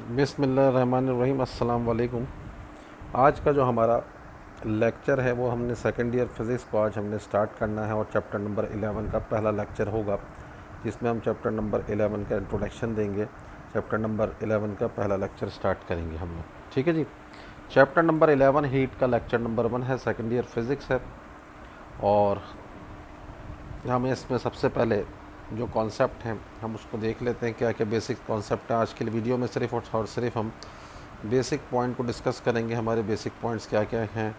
बिस्मिल्लाहिर्रहमानिर्रहीम, अस्सलाम वालेकुम। आज का जो हमारा लेक्चर है वो हमने सेकेंड ईयर फिज़िक्स को आज हमने स्टार्ट करना है और चैप्टर नंबर 11 का पहला लेक्चर होगा, जिसमें हम चैप्टर नंबर 11 का इंट्रोडक्शन देंगे। चैप्टर नंबर 11 का पहला लेक्चर स्टार्ट करेंगे हम लोग, ठीक है जी। चैप्टर नंबर 11 हीट का लेक्चर नंबर 1 है, सेकेंड ईयर फिज़िक्स है। और हमें इसमें सबसे पहले जो कॉन्सेप्ट हैं हम उसको देख लेते हैं, क्या क्या बेसिक कॉन्सेप्ट है। आज के वीडियो में सिर्फ और सिर्फ हम बेसिक पॉइंट को डिस्कस करेंगे। हमारे बेसिक पॉइंट्स क्या क्या हैं,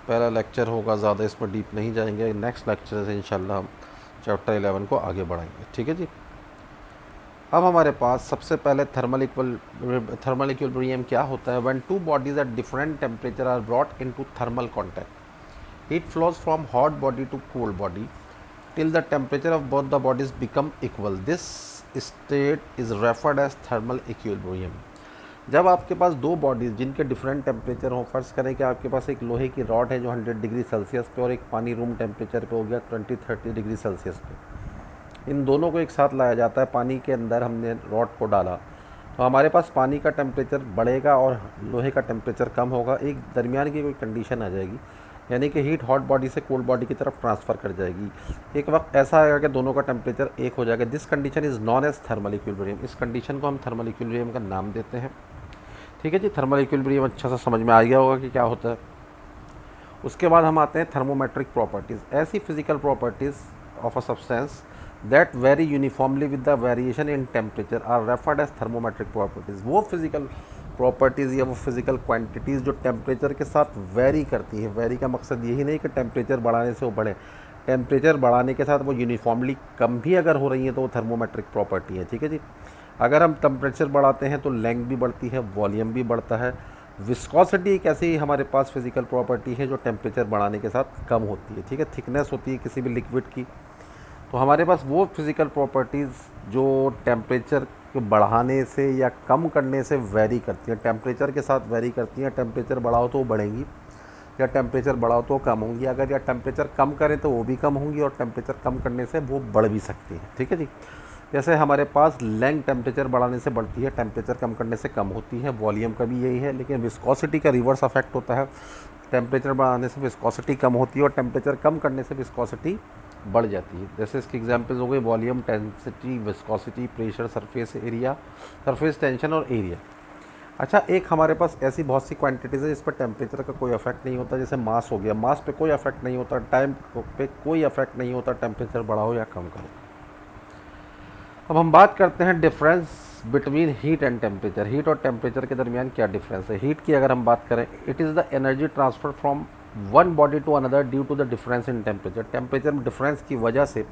पहला लेक्चर होगा, ज़्यादा इसमें डीप नहीं जाएंगे। नेक्स्ट लेक्चर से इंशाल्लाह हम चैप्टर 11 को आगे बढ़ाएंगे, ठीक है जी। अब हमारे पास सबसे पहले थर्मल इक्विलिब्रियम क्या होता है। When two bodies at different temperature are brought into thermal contact, heat flows from hot body to cold body till the temperature of both the bodies become equal. This state is referred as thermal equilibrium. जब आपके पास दो bodies जिनके different temperature हो, फर्ज करें कि आपके पास एक लोहे की रॉड है जो 100 डिग्री सेल्सियस पे और एक पानी रूम टेम्परेचर पे हो गया 20-30 डिग्री सेल्सियस पे। इन दोनों को एक साथ लाया जाता है, पानी के अंदर हमने रॉड को डाला तो हमारे पास पानी का टेम्परेचर बढ़ेगा और लोहे का टेम्परेचर कम होगा। एक दरमियान की कोई कंडीशन आ जाएगी, यानी कि हीट हॉट बॉडी से कोल्ड बॉडी की तरफ ट्रांसफ़र कर जाएगी। एक वक्त ऐसा आएगा कि दोनों का टेम्परेचर एक हो जाएगा। This condition is known as thermal equilibrium. इस कंडीशन को हम थर्मल इक्विलिब्रियम का नाम देते हैं, ठीक है जी। थर्मल इक्विलिब्रियम अच्छा सा समझ में आ गया होगा कि क्या होता है। उसके बाद हम आते हैं थर्मोमेट्रिक प्रॉपर्टीज़। ऐसी physical properties of a substance that vary uniformly with the variation in temperature are referred as thermometric properties. वो फिजिकल प्रॉपर्टीज़ या वो फिज़िकल क्वांटिटीज़ जो टेम्परेचर के साथ वेरी करती हैं। वेरी का मकसद यही नहीं कि टेम्परेचर बढ़ाने से वो बढ़े, टेम्परेचर बढ़ाने के साथ वो यूनिफॉर्मली कम भी अगर हो रही है तो वो थर्मोमेट्रिक प्रॉपर्टी है, ठीक है जी। अगर हम टेम्परेचर बढ़ाते हैं तो लेंथ भी बढ़ती है, वॉल्यूम भी बढ़ता है। विस्कोसिटी एक ऐसी हमारे पास फिज़िकल प्रॉपर्टी है जो टेम्परेचर बढ़ाने के साथ कम होती है, ठीक है। थिकनेस होती है किसी भी लिक्विड की। तो हमारे पास वो फिज़िकल प्रॉपर्टीज़ जो टेम्परेचर के बढ़ाने से या कम करने से वेरी करती हैं, टेम्परेचर के साथ वेरी करती हैं। टेम्परेचर बढ़ाओ तो वो बढ़ेंगी या टेम्परेचर बढ़ाओ तो कम होंगी। अगर या टेम्परेचर कम करें तो वो भी कम होंगी और टेम्परेचर कम करने से वो बढ़ भी सकती हैं, ठीक है जी। जैसे हमारे पास लेंथ टेम्परेचर बढ़ाने से बढ़ती है, टेम्परेचर कम करने से कम होती है। वॉल्यूम का भी यही है, लेकिन विस्कोसिटी का रिवर्स अफेक्ट होता है। टेम्परेचर बढ़ाने से विस्कोसिटी कम होती है और टेम्परेचर कम करने से विस्कोसिटी बढ़ जाती है। जैसे इसकी एग्जांपल्स हो गई volume, density, viscosity, pressure, surface area, surface tension और एरिया। अच्छा, एक हमारे पास ऐसी बहुत सी क्वांटिटीज़ है जिस पर टेम्परेचर का कोई इफेक्ट नहीं होता। जैसे मास हो गया, मास पे कोई इफेक्ट नहीं होता, टाइम पे कोई इफेक्ट नहीं होता, टेम्परेचर बढ़ाओ या कम करो। अब हम बात करते हैं difference between heat and temperature. Heat और टेम्परेचर के दरमियान क्या डिफरेंस है। हीट की अगर हम बात करें, it is the energy transfer from one body to another due to the difference in temperature. Temperature में डिफरेंस की वजह से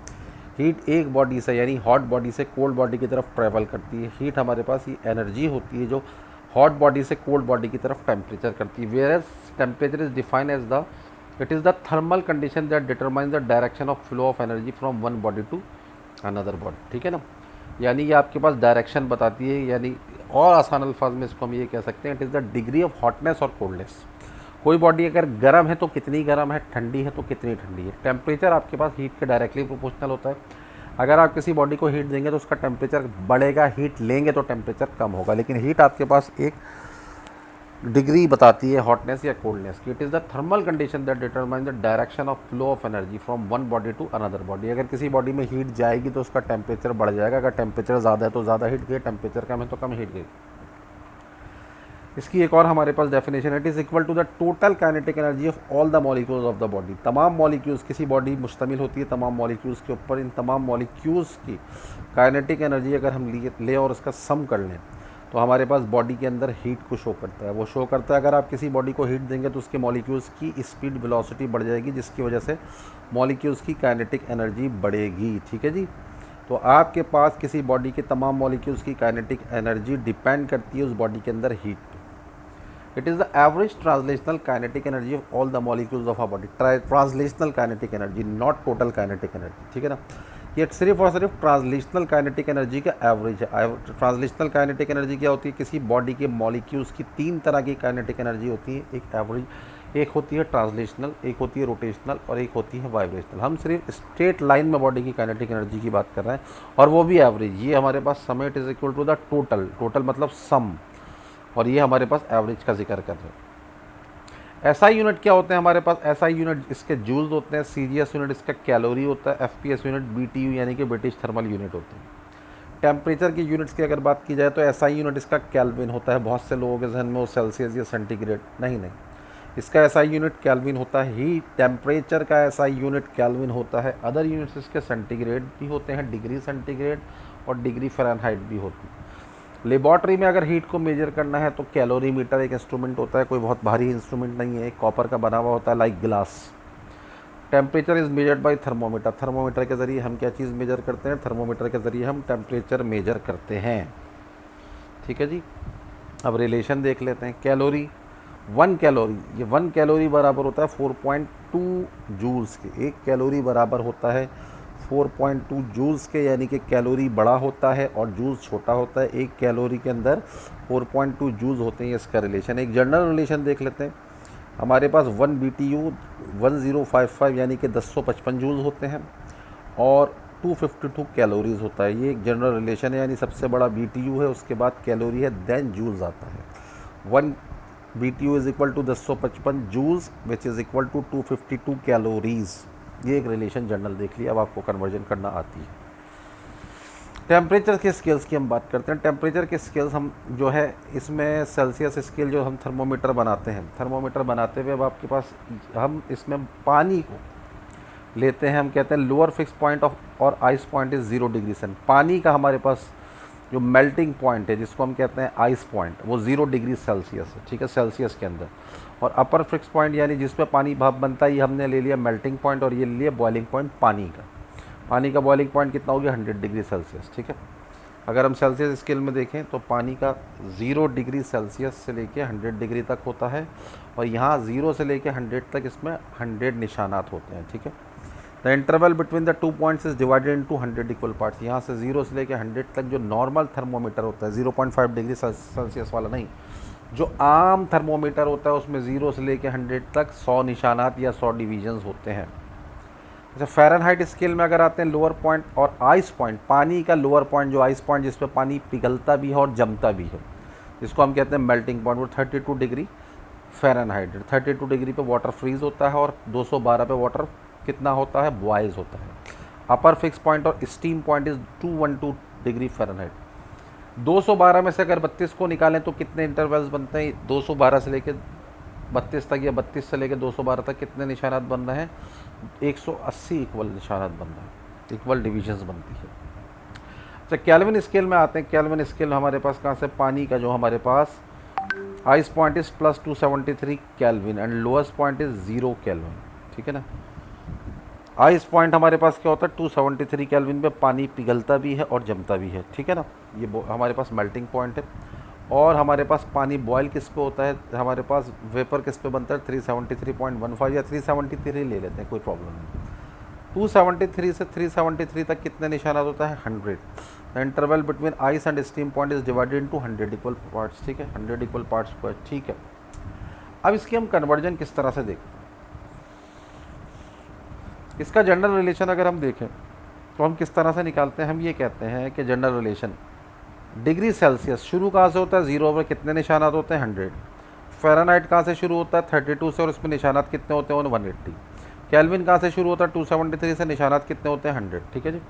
हीट एक बॉडी से यानी हॉट बॉडी से कोल्ड बॉडी की तरफ ट्रैवल करती है। हीट हमारे पास ये एनर्जी होती है जो हॉट बॉडी से कोल्ड बॉडी की तरफ टेम्परेचर करती है। Whereas temperature is defined as the it is the thermal condition that determine the direction of flow of energy from one body to another body, ठीक है ना। यानी ये आपके पास डायरेक्शन बताती है, यानी और आसान अल्फाज में इसको हम ये कह सकते हैं, it is the degree of hotness और कोल्डनेस। कोई बॉडी अगर गर्म है तो कितनी गर्म है, ठंडी है तो कितनी ठंडी है। टेम्परेचर आपके पास हीट के डायरेक्टली प्रोपोर्शनल होता है। अगर आप किसी बॉडी को हीट देंगे तो उसका टेम्परेचर बढ़ेगा, हीट लेंगे तो टेम्परेचर कम होगा। लेकिन हीट आपके पास एक डिग्री बताती है हॉटनेस या कोल्डनेस की। It is the thermal condition that determine the direction of flow of energy from one body to another body. अगर किसी बॉडी में हीट जाएगी तो उसका टेम्परेचर बढ़ जाएगा। अगर टेम्परेचर ज़्यादा है तो ज़्यादा हीट गई, टेम्परेचर कम है तो कम हीट गई। इसकी एक और हमारे पास डेफिनेशन है, it is equal to the total kinetic energy of all the molecules of the body. तमाम मॉलिक्यूल्स, किसी बॉडी मुश्तमिल होती है तमाम मॉलिक्यूल्स के ऊपर, इन तमाम मॉलिक्यूल्स की काइनेटिक एनर्जी अगर हम ले और उसका सम कर लें तो हमारे पास बॉडी के अंदर हीट को शो करता है। वो शो करता है, अगर आप किसी बॉडी को हीट देंगे तो उसके मॉलिक्यूल्स की स्पीड वेलोसिटी बढ़ जाएगी, जिसकी वजह से मॉलिक्यूल्स की काइनेटिक एनर्जी बढ़ेगी, ठीक है जी। तो आपके पास किसी बॉडी के तमाम मॉलिक्यूल्स की काइनेटिक एनर्जी डिपेंड करती है उस बॉडी के अंदर हीट पे। It is the average translational kinetic energy of all the molecules of a body. Translational kinetic energy, not total kinetic energy, ठीक है ना। ये सिर्फ और सिर्फ ट्रांसलेशनल काइनेटिक एनर्जी का एवरेज है। ट्रांसलेशनल काइनेटिक एनर्जी क्या होती है, किसी बॉडी के मॉलिक्यूल्स की तीन तरह की काइनेटिक एनर्जी होती है। एक एवरेज, एक होती है ट्रांसलेशनल, एक होती है रोटेशनल और एक होती है वाइब्रेशनल। हम सिर्फ स्ट्रेट लाइन में बॉडी की काइनेटिक एनर्जी की बात कर रहे हैं और वो भी एवरेज। ये हमारे पास sum it is equal to the total, total मतलब सम। और ये हमारे पास एवरेज का जिक्र कर रहे हैं। एसआई यूनिट क्या होते हैं हमारे पास? एसआई यूनिट इसके जूल्स होते हैं, सीजीएस यूनिट इसका कैलोरी होता है, एफपीएस यूनिट बीटीयू यानी कि ब्रिटिश थर्मल यूनिट होते हैं। टेम्परेचर की यूनिट्स की अगर बात की जाए तो एसआई यूनिट इसका केल्विन होता है। बहुत से लोगों के जहन में वो सेल्सियस या सेंटीग्रेड, नहीं, इसका एसआई यूनिट केल्विन होता है। हीट टेम्परेचर का एसआई यूनिट केल्विन होता है। अदर यूनिट्स इसके सेंटीग्रेड भी होते हैं, डिग्री सेंटीग्रेड और डिग्री फ़ारेनहाइट भी होती है। लेबॉर्ट्री में अगर हीट को मेजर करना है तो कैलोरीमीटर एक इंस्ट्रूमेंट होता है, कोई बहुत भारी इंस्ट्रूमेंट नहीं है, एक कॉपर का बना हुआ होता है like glass. Temperature is measured by thermometer. Thermometer के ज़रिए हम क्या चीज़ मेजर करते हैं? थर्मोमीटर के ज़रिए हम टेम्परेचर मेजर करते हैं। ठीक है जी। अब रिलेशन देख लेते हैं। कैलोरी, 1 कैलोरी, ये 1 कैलोरी बराबर होता है 4.2 जूल्स के। 1 कैलोरी बराबर होता है 4.2 जूल्स के, यानी कि कैलोरी बड़ा होता है और जूल्स छोटा होता है। 1 कैलोरी के अंदर 4.2 जूल्स होते हैं, इसका रिलेशन। एक जनरल रिलेशन देख लेते हैं। हमारे पास 1 BTU 1055 यानी कि 1055 जूल्स होते हैं और 252 कैलोरीज होता है। ये एक जनरल रिलेशन है, यानी सबसे बड़ा BTU है, उसके बाद कैलोरी है, देन जूल्स आता है। 1 BTU is equal to 1055 joules which is equal to 252 calories. ये एक रिलेशन जनरल देख लिया। अब आपको कन्वर्जन करना आती है। टेम्परेचर के स्केल्स की हम बात करते हैं। टेम्परेचर के स्केल्स हम जो है इसमें सेल्सियस स्केल जो हम थर्मोमीटर बनाते हैं, थर्मोमीटर बनाते हुए अब आपके पास हम इसमें पानी को लेते हैं। हम कहते हैं लोअर फिक्स पॉइंट ऑफ और ice point is 0 degree cent. पानी का हमारे पास जो मेल्टिंग पॉइंट है जिसको हम कहते हैं आइस पॉइंट, वो 0 डिग्री सेल्सियस है। ठीक है, सेल्सियस के अंदर। और अपर फिक्स पॉइंट यानी जिस पे पानी भाप बनता है, ये हमने ले लिया मेल्टिंग पॉइंट और ये ले लिया बॉइलिंग पॉइंट पानी का। पानी का बॉइलिंग पॉइंट कितना हो गया? 100 डिग्री सेल्सियस। ठीक है, अगर हम सेल्सियस स्केल में देखें तो पानी का 0 डिग्री सेल्सियस से लेके 100 डिग्री तक होता है और यहाँ 0 से लेके 100 तक इसमें 100 निशानात होते हैं। ठीक है, the interval between the 2 points is divided into 100 equal parts. यहाँ से 0 से लेके 100 तक जो नॉर्मल थर्मोमीटर होता है, 0.5 डिग्री सेल्सियस वाला नहीं, जो आम थर्मोमीटर होता है उसमें 0 से लेके 100 तक 100 निशानात या 100 डिवीजन्स होते हैं। अच्छा, फ़ारेनहाइट स्केल में अगर आते हैं, लोअर पॉइंट और आइस पॉइंट, पानी का लोअर पॉइंट जो आइस पॉइंट जिस पे पानी पिघलता भी है और जमता भी है, जिसको हम कहते हैं मेल्टिंग पॉइंट, वो 32 डिग्री फ़ारेनहाइट। 32 डिग्री पे वाटर फ्रीज होता है और 212 पे वाटर कितना होता है? बॉइज होता है। अपर फिक्स पॉइंट और steam point is 212 degree Fahrenheit. 212 में से अगर 32 को निकालें तो कितने इंटरवल्स बनते हैं? 212 से लेकर 32 तक या 32 से लेकर 212 तक कितने निशानात बन रहे हैं? 180 इक्वल निशानात बन रहे हैं, इक्वल डिविजन्स बनती है। अच्छा, केल्विन स्केल में आते हैं। केल्विन स्केल हमारे पास कहाँ से? पानी का जो हमारे पास ice point is plus 273 kelvin and lowest point is 0 kelvin. ठीक है ना, आइस पॉइंट हमारे पास क्या होता है? 273 केल्विन पे पानी पिघलता भी है और जमता भी है। ठीक है ना, ये हमारे पास मेल्टिंग पॉइंट है। और हमारे पास पानी बॉयल किस पे होता है? हमारे पास वेपर किस पे बनता है? 373.15 या 373 ले लेते हैं, कोई प्रॉब्लम नहीं। 273 से 373 तक कितने निशानात होता है? 100। The interval between ice and steam point is divided into 100 equal parts. ठीक है, 100 इक्वल पार्ट्स पर। ठीक है, अब इसकी हम कन्वर्जन किस तरह से देखते हैं? इसका जनरल रिलेशन अगर हम देखें तो हम किस तरह से निकालते हैं? हम ये कहते हैं कि जनरल रिलेशन डिग्री सेल्सियस शुरू कहाँ से होता है? 0 पर कितने निशानात होते हैं? 100। फ़ारेनहाइट कहाँ से शुरू होता है? 32 से, और इसमें निशानात कितने होते हैं? 180। केल्विन कहाँ से शुरू होता है? 273 से, निशानात कितने होते हैं? 100। ठीक है जी,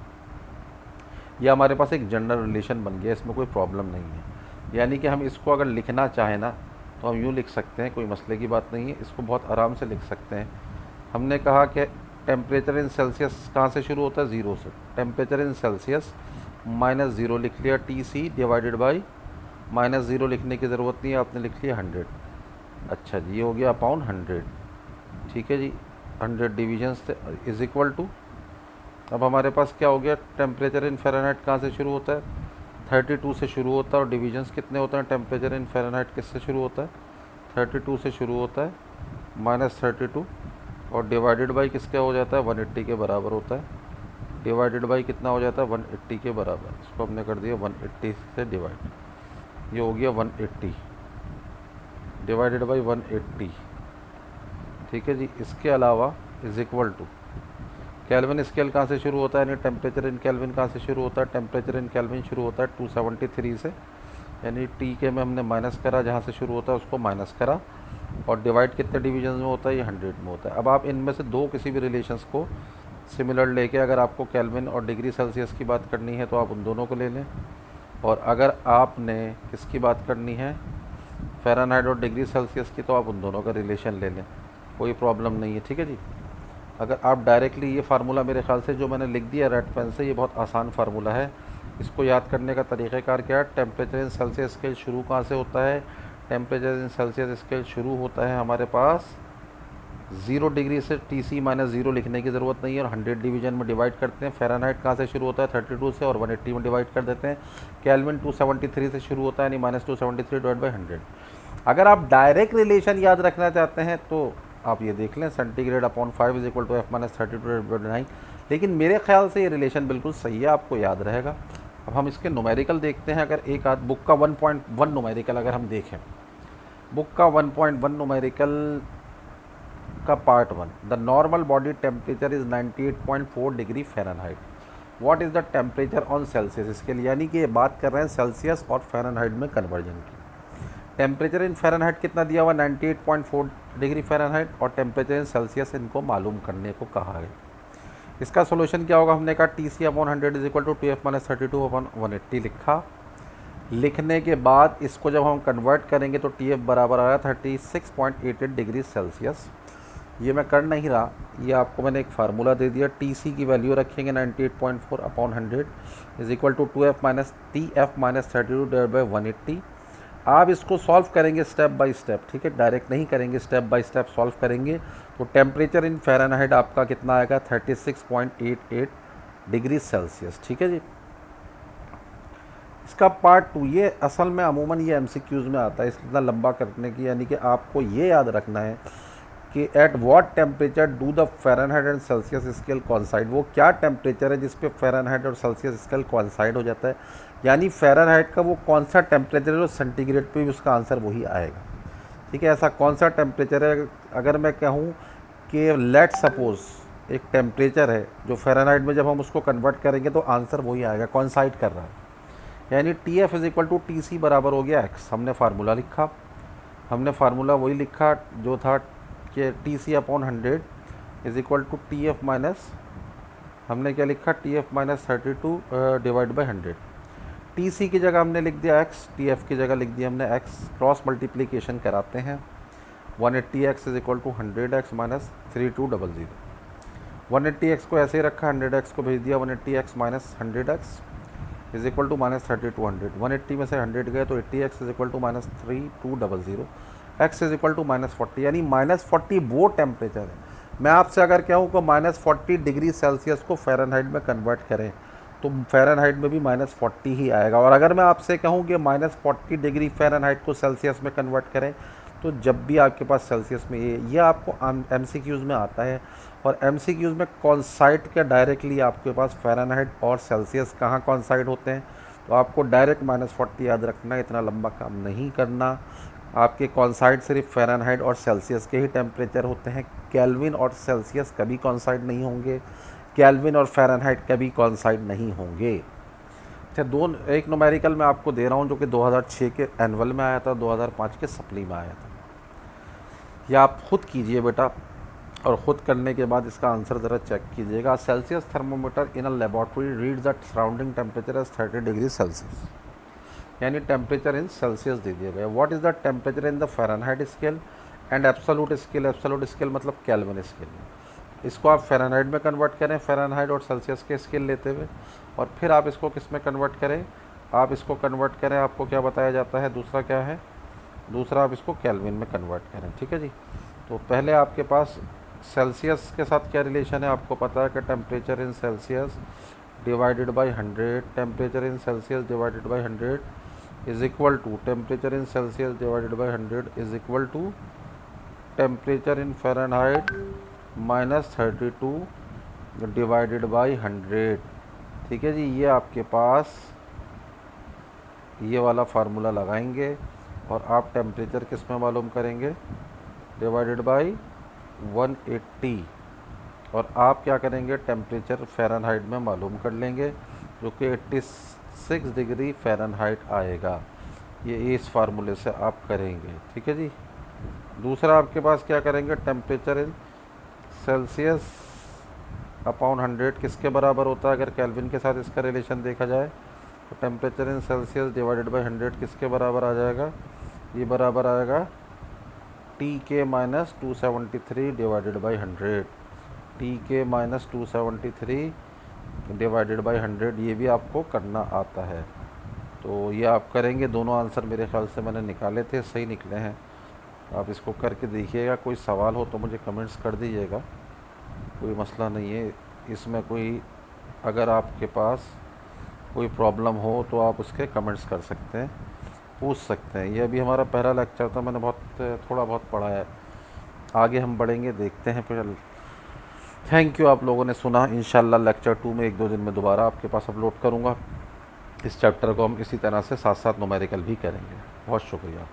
ये हमारे पास एक जनरल रिलेशन बन गया, इसमें कोई प्रॉब्लम नहीं है। यानी कि हम इसको अगर लिखना चाहें ना तो हम यूँ लिख सकते हैं, कोई मसले की बात नहीं है, इसको बहुत आराम से लिख सकते हैं। हमने कहा कि टेम्परेचर इन सेल्सियस कहाँ से शुरू होता है? 0 से। टेम्परेचर इन सेल्सियस -0 लिख लिया, TC डिवाइडेड बाई -0 लिखने की ज़रूरत नहीं है, आपने लिख लिया 100। अच्छा जी, ये हो गया अपॉन 100। ठीक है जी, 100 डिविजन्स थे इज़ इक्वल टू, अब हमारे पास क्या हो गया? टेम्परेचर इन फ़ारेनहाइट कहाँ से शुरू होता है? 32 से शुरू होता है और डिविजन्स कितने होते हैं? टेम्परेचर इन फ़ारेनहाइट किससे शुरू होता है? 32 से शुरू होता है, -32 और डिवाइडेड बाई किसका हो जाता है? 180 के बराबर होता है। डिवाइडेड बाई कितना हो जाता है? 180 के बराबर। इसको हमने कर दिया 180 से डिवाइड, ये हो गया 180 डिवाइडेड बाई 180। ठीक है जी, इसके अलावा is equal to Kelvin scale कहाँ से शुरू होता है? यानी टेम्परेचर इन केल्विन कहाँ से शुरू होता है? टेम्परेचर इन केल्विन शुरू होता है 273 से, यानी टी के में हमने माइनस करा, जहाँ से शुरू होता है उसको माइनस करा, और डिवाइड कितने डिवीजन में होता है, ये 100 में होता है। अब आप इनमें से दो किसी भी रिलेशंस को सिमिलर लेके, अगर आपको केल्विन और डिग्री सेल्सियस की बात करनी है तो आप उन दोनों को ले लें, और अगर आपने किसकी बात करनी है, फ़ारेनहाइट और डिग्री सेल्सियस की, तो आप उन दोनों का रिलेशन ले लें, कोई प्रॉब्लम नहीं है। ठीक है जी। अगर आप डायरेक्टली ये फार्मूला, मेरे ख्याल से जो मैंने लिख दिया रेड पेन से, ये बहुत आसान फार्मूला है। इसको याद करने का तरीक़ाकार क्या है, टेम्परेचर इन सेल्सियस स्केल शुरू कहाँ से होता है, टेम्परेचर इन सेल्सियस स्केल शुरू होता है हमारे पास 0 डिग्री से। TC माइनस 0 लिखने की ज़रूरत नहीं है, और 100 डिवीजन में डिवाइड करते हैं। फ़ारेनहाइट कहाँ से शुरू होता है, 32 से, और 180 में डिवाइड कर देते हैं। केल्विन 273 से शुरू होता है, यानी -273 डिवाइड बाई 100। अगर आप डायरेक्ट रिलेशन याद रखना चाहते हैं तो आप ये देख लें, centigrade upon 5 is equal to F minus 32/9। लेकिन मेरे ख्याल से ये रिलेशन बिल्कुल सही है, आपको याद रहेगा। अब हम इसके न्यूमेरिकल देखते हैं। अगर एक आध बुक का 1.1 न्यूमेरिकल अगर हम देखें, बुक का 1.1 न्यूमेरिकल का part 1, the normal body temperature is 98.4 degree Fahrenheit, what is the temperature on Celsius scale. यानी कि ये बात कर रहे हैं सेल्सियस और फ़ारेनहाइट में कन्वर्जन की। टेम्परेचर इन फ़ारेनहाइट कितना दिया हुआ, 98.4 डिग्री फ़ारेनहाइट, और टेम्परेचर इन सेल्सियस इनको मालूम करने को कहा है। इसका सोल्यूशन क्या होगा, हमने कहा TC upon 100 is equal to 2F minus 32 upon 180 लिखा। लिखने के बाद इसको जब हम कन्वर्ट करेंगे तो TF बराबर आया 36.88 डिग्री सेल्सियस। ये मैं कर नहीं रहा, ये आपको मैंने एक फार्मूला दे दिया। TC की वैल्यू रखेंगे 98.4 upon 100 is equal to 2F minus TF minus 32 divide by 180। आप इसको सॉल्व करेंगे स्टेप बाय स्टेप, ठीक है, डायरेक्ट नहीं करेंगे, स्टेप बाय स्टेप सॉल्व करेंगे। तो टेम्परेचर इन फ़ारेनहाइट आपका कितना आएगा, 36.88 डिग्री सेल्सियस। ठीक है जी। इसका पार्ट 2, ये असल में अमूमन ये MCQs में आता है, इतना लंबा करने की, यानी कि आपको ये याद रखना है कि at what temperature do the Fahrenheit and Celsius scale कॉन्साइड। वो क्या टेम्परेचर है जिस पे फ़ारेनहाइट और सेल्सियस स्केल कॉन्साइड हो जाता है, यानी फ़ारेनहाइट का वो कौन सा टेम्परेचर है जो सेंटीग्रेड पे भी उसका आंसर वही आएगा। ठीक है, ऐसा कौन सा टेम्परेचर है। अगर मैं कहूँ कि लेट सपोज़ एक टेम्परेचर है जो फ़ारेनहाइट में जब हम उसको कन्वर्ट करेंगे तो आंसर वही आएगा, कॉन्साइड कर रहा है। यानी TF is equal to TC बराबर हो गया X। हमने फार्मूला लिखा, हमने फार्मूला वही लिखा जो था कि TC upon 100 is equal to TF minus, हमने क्या लिखा, TF minus 32 divide by 100। TC की जगह हमने लिख दिया X, TF की जगह लिख दिया हमने X। क्रॉस मल्टीप्लिकेशन कराते हैं, 180X is equal to 100X minus 3200। 180X को ऐसे ही रखा, 100X को भेज दिया, 180X minus 100X is equal to minus 3200। 180 में से 100 गए तो 80X is equal to minus 3200, X is equal to minus 40, यानी माइनस 40 वो टेम्परेचर है। मैं आपसे अगर कहूँ कि माइनस 40 डिग्री सेल्सियस को फ़ारेनहाइट में कन्वर्ट करें तो फ़ारेनहाइट में भी माइनस 40 ही आएगा। और अगर मैं आपसे कहूँ कि माइनस 40 डिग्री फ़ारेनहाइट को सेल्सियस में कन्वर्ट करें तो जब भी आपके पास सेल्सियस में ये आपको MCQs में आता है। और MCQs में कॉन्साइड के डायरेक्टली आपके पास फ़ारेनहाइट और सेल्सियस कहाँ कॉन्साइड होते हैं, तो आपको डायरेक्ट -40 याद रखना है, इतना लंबा काम नहीं करना। आपके कॉन्साइड सिर्फ फ़ारेनहाइट और सेल्सियस के ही टेम्परेचर होते हैं, केल्विन और सेल्सियस कभी कॉन्साइड नहीं होंगे, केल्विन और फ़ारेनहाइट कभी कॉन्साइड नहीं होंगे। अच्छा, एक न्यूमेरिकल मैं आपको दे रहा हूँ जो कि 2006 के एनुअल में आया था, 2005 के सप्ली में आया था। या आप खुद कीजिए बेटा, और ख़ुद करने के बाद इसका आंसर ज़रा चेक कीजिएगा। Celsius thermometer in a laboratory reads the surrounding temperature as 30 degree Celsius, यानी टेम्परेचर इन सेल्सियस दे दिया गया। What is the temperature in the Fahrenheit scale and absolute scale. Absolute scale मतलब केल्विन स्केल। इसको आप Fahrenheit में convert करें, Fahrenheit और सेल्सियस के स्केल लेते हुए, और फिर आप इसको किस में कन्वर्ट करें, आप इसको कन्वर्ट करें, आपको क्या बताया जाता है, दूसरा क्या है, दूसरा आप इसको केल्विन में कन्वर्ट करें। ठीक है जी। तो पहले आपके पास सेल्सियस के साथ क्या रिलेशन है, आपको पता है कि temperature in Celsius divided by 100, temperature in Celsius divided by 100 is equal to temperature in Celsius divided by 100 is equal to temperature in Fahrenheit minus 32 divided by 100। ठीक है जी। ये आपके पास ये वाला फार्मूला लगाएंगे और आप टेम्परेचर किस में मालूम करेंगे, डिवाइडेड बाई 180, और आप क्या करेंगे, टेम्परेचर फ़ारेनहाइट में मालूम कर लेंगे जो कि 86 डिग्री फ़ारेनहाइट आएगा। ये इस फार्मूले से आप करेंगे, ठीक है जी। दूसरा आपके पास क्या करेंगे, टेम्परेचर इन सेल्सियस अपॉन 100 किसके बराबर होता है, अगर केल्विन के साथ इसका रिलेशन देखा जाए तो temperature in Celsius divided by 100 किसके बराबर आ जाएगा, ये बराबर आएगा TK minus 273 divided by 100, TK minus 273 divided by 100, ये भी आपको करना आता है। तो ये आप करेंगे, दोनों आंसर मेरे ख्याल से मैंने निकाले थे, सही निकले हैं। आप इसको करके देखिएगा, कोई सवाल हो तो मुझे कमेंट्स कर दीजिएगा, कोई मसला नहीं है इसमें। कोई अगर आपके पास कोई प्रॉब्लम हो तो आप उसके कमेंट्स कर सकते हैं, पूछ सकते हैं। ये अभी हमारा पहला लेक्चर था, मैंने थोड़ा बहुत पढ़ा है, आगे हम बढ़ेंगे, देखते हैं फिर। थैंक यू आप लोगों ने सुना। इंशाल्लाह लेक्चर 2 में 1-2 दिन में दोबारा आपके पास अपलोड करूँगा। इस चैप्टर को हम इसी तरह से साथ साथ न्यूमेरिकल भी करेंगे। बहुत शुक्रिया।